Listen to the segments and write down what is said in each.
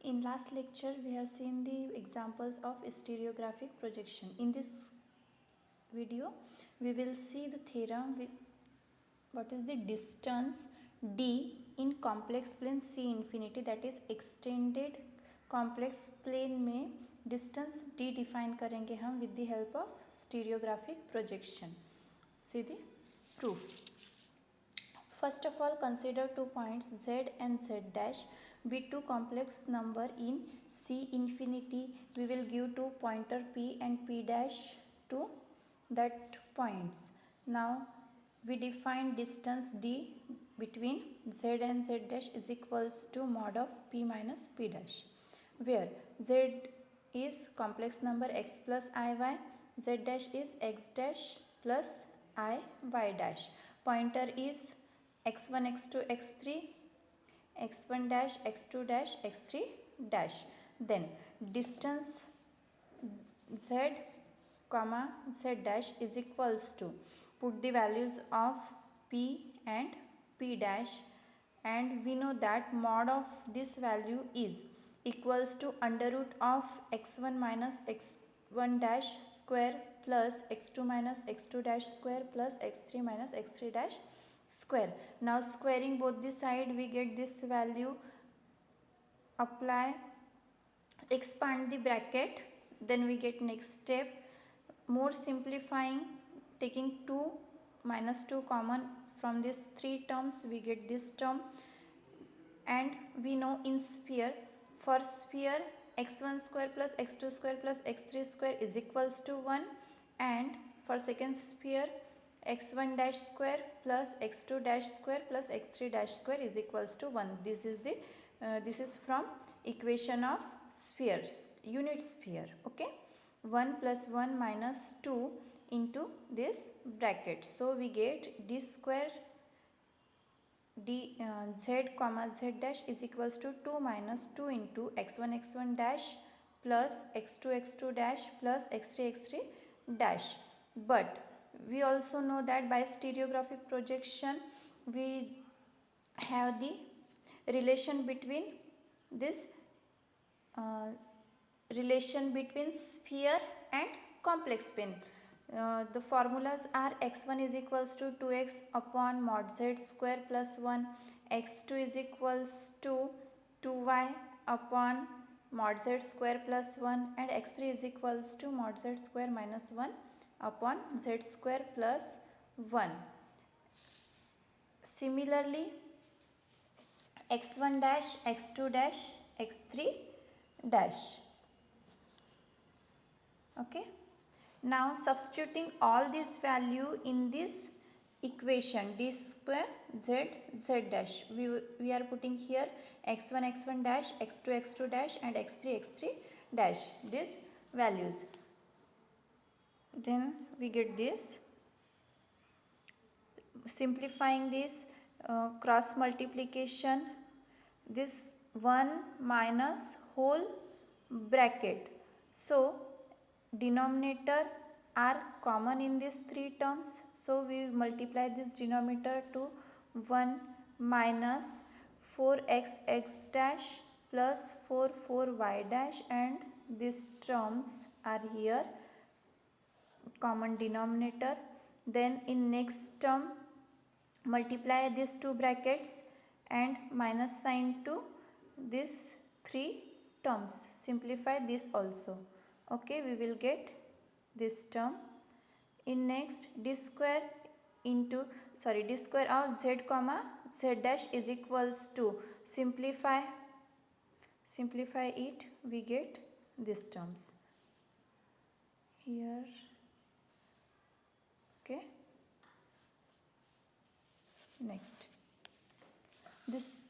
In last lecture, we have seen the examples of stereographic projection. In this video, we will see the theorem with what is the distance d in complex plane C infinity, that is extended complex plane में distance d define करेंगे हम with the help of stereographic projection. See the proof. First of all, consider 2 points z and z dash be two complex number in C infinity. We will give two pointer p and p dash to that points. Now we define distance d between z and z dash is equals to mod of p minus p dash, where z is complex number x plus iy, z dash is x dash plus I y dash. Pointer is x1 x2 x3 x1 dash x2 dash x3 dash. Then distance z comma z dash is equals to, put the values of p and p dash, and we know that mod of this value is equals to under root of x1 minus x1 dash square plus x2 minus x2 dash square plus x3 minus x3 dash square. Now squaring both the side, we get this value. Apply, expand the bracket, then we get next step. More simplifying, taking 2 minus 2 common from these three terms, we get this term. And we know in sphere, for sphere x1 square plus x2 square plus x3 square is equals to 1, and for second sphere x1 dash square plus x2 dash square plus x3 dash square is equals to 1. This is from equation of sphere, unit sphere. Okay, 1 plus 1 minus 2 into this bracket. So we get d square d z comma z dash is equals to 2 minus 2 into x1 x1 dash plus x2 x2 dash plus x3 x3 dash. But we also know that by stereographic projection we have the relation between this relation between sphere and complex plane. The formulas are x1 is equals to 2x upon mod z square plus 1, x2 is equals to 2y upon mod z square plus 1, and x3 is equals to mod z square minus 1 upon z square plus 1. Similarly, x1 dash, x2 dash, x3 dash. Okay. Now substituting all this value in this equation d square z z dash, we are putting here x1 x1 dash, x2 x2 dash, and x3 x3 dash, these values. Then we get this. Simplifying this, cross multiplication, this 1 minus whole bracket. So denominator are common in these three terms, so we multiply this denominator to 1 minus 4x dash plus 4y dash, and these terms are here common denominator. Then in next term multiply these two brackets and minus sign to these three terms. Simplify this also. Okay, we will get this term. In next, d square of z comma z dash is equals to, simplify it, we get these terms here. Okay, next, this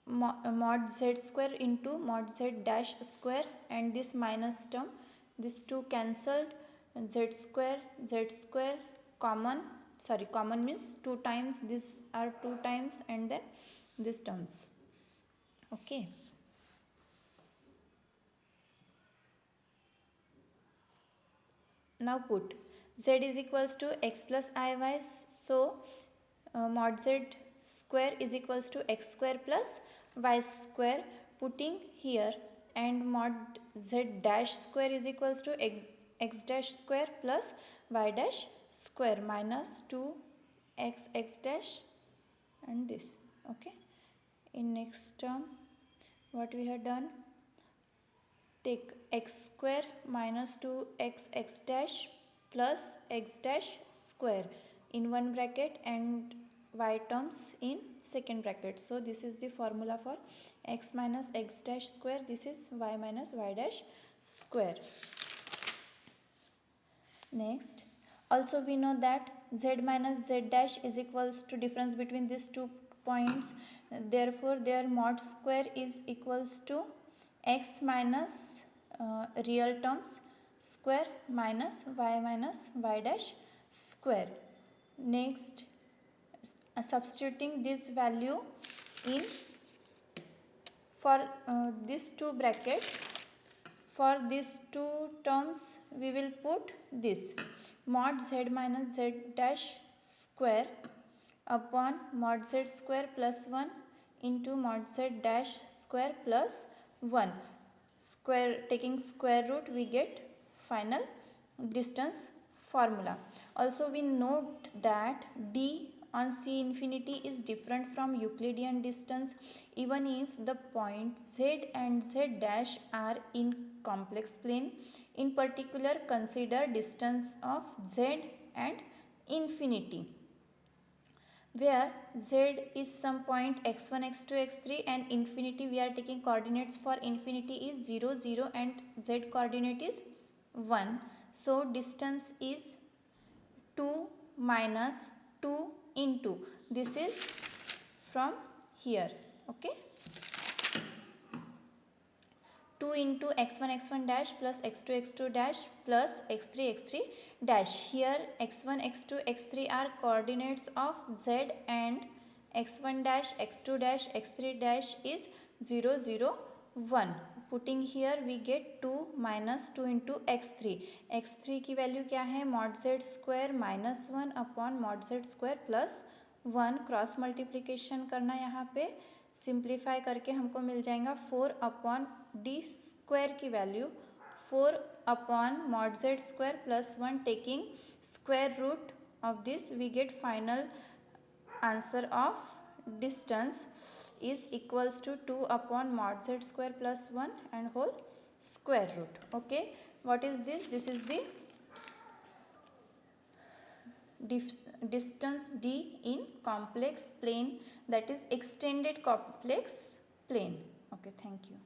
mod z square into mod z dash square, and this minus term, these two cancelled, z square common means 2 times, these are 2 times, and then these terms. Okay, now put z is equals to x plus iy, so mod z square is equals to x square plus y square. putting here and mod z dash square is equals to x dash square plus y dash square minus 2x x dash and this. Okay, in next term what we have done, take x square minus 2x x dash plus x dash square in one bracket and y terms in second bracket. So this is the formula for x minus x dash square. This is y minus y dash square. Next, also we know that z minus z dash is equals to difference between these 2 points. Therefore, their mod square is equals to x minus real terms square minus y dash square. Next, substituting this value in for these two brackets. For these two terms we will put this mod z minus z dash square upon mod z square plus 1 into mod z dash square plus 1. Square, taking square root we get final distance formula. Also we note that d on C infinity is different from Euclidean distance even if the point z and z dash are in complex plane. In particular, consider distance of z and infinity, where z is some point x1 x2 x3 and infinity we are taking coordinates for infinity is 0 0 and z coordinate is 1. So distance is 2 minus 2 into, this is from here. Okay, 2 into x1 x1 dash plus x2 x2 dash plus x3 x3 dash. Here x1 x2 x3 are coordinates of z and x1 dash x2 dash x3 dash is 0 0 1. Putting here we get 2 minus 2 into x3. x3 की value क्या है, mod z square minus 1 upon mod z square plus 1. Cross multiplication करना यहाँ पे, simplify करके हमको मिल जाएगा 4 अपॉन डी स्क्वायर की value 4 upon mod z square plus 1. Taking square root of this we get final answer of distance is equals to 2 upon mod z square plus 1 and whole square root. Okay, what is this? This is the distance d in complex plane, that is extended complex plane. Okay, thank you.